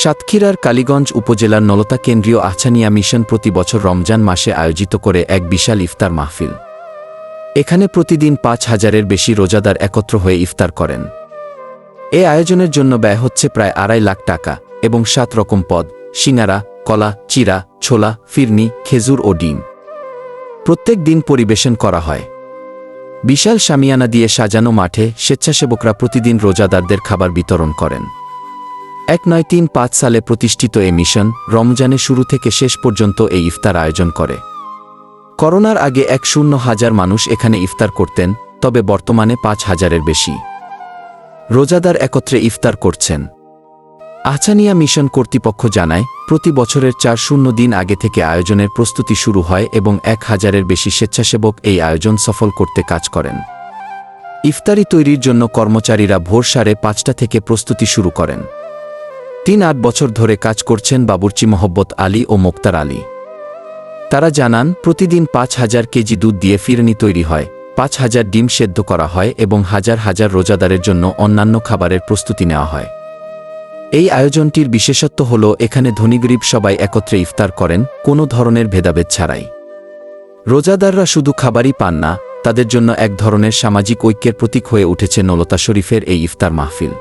সাতক্ষীরার কালীগঞ্জ উপজেলার নলতা কেন্দ্রীয় আহছানিয়া মিশন প্রতি বছর রমজান মাসে আয়োজিত করে এক বিশাল ইফতার মাহফিল। এখানে প্রতিদিন ৫,০০০-এর বেশি রোজাদার একত্র হয়ে ইফতার করেন। এ আয়োজনের জন্য ব্যয় হচ্ছে প্রায় ২.৫ লাখ টাকা এবং ৭ রকম পদ, সিঙ্গারা, কলা, চিরা, ছোলা, ফিরনি, খেজুর ও ডিম প্রত্যেক দিন পরিবেশন করা হয়। বিশাল শামিয়ানা দিয়ে সাজানো মাঠে স্বেচ্ছাসেবকরা প্রতিদিন রোজাদারদের খাবার বিতরণ করেন। ১৯৩৫ সালে প্রতিষ্ঠিত এ মিশন রমজানে শুরু থেকে শেষ পর্যন্ত এই ইফতার আয়োজন করে। করোনার আগে ১০০,০০০ মানুষ এখানে ইফতার করতেন, তবে বর্তমানে ৫,০০০-এর বেশি রোজাদার একত্রে ইফতার করছেন। আহছানিয়া মিশন কর্তৃপক্ষ জানায়, প্রতি বছরের ৪০ দিন আগে থেকে আয়োজনের প্রস্তুতি শুরু হয় এবং ১,০০০-এর বেশি স্বেচ্ছাসেবক এই আয়োজন সফল করতে কাজ করেন। ইফতারি তৈরির জন্য কর্মচারীরা ভোর ৫:৩০ থেকে প্রস্তুতি শুরু করেন। ৩-৮ বছর ধরে কাজ করছেন বাবুর্চি মোহাব্বত আলী ও মোক্তার আলী। তারা জানান, প্রতিদিন ৫,০০০ কেজি দুধ দিয়ে ফিরনি তৈরি হয়, ৫,০০০ ডিম সেদ্ধ করা হয় এবং হাজার হাজার রোজাদারের জন্য অন্যান্য খাবারের প্রস্তুতি নেওয়া হয়। এই আয়োজনটির বিশেষত্ব হল এখানে ধনী-গরিব সবাই একত্রে ইফতার করেন, কোনো ধরনের ভেদাভেদ ছাড়াই। রোজাদাররা শুধু খাবারই পান না, তাদের জন্য এক ধরনের সামাজিক ঐক্যের প্রতীক হয়ে উঠেছে নলতা শরীফের এই ইফতার মাহফিল।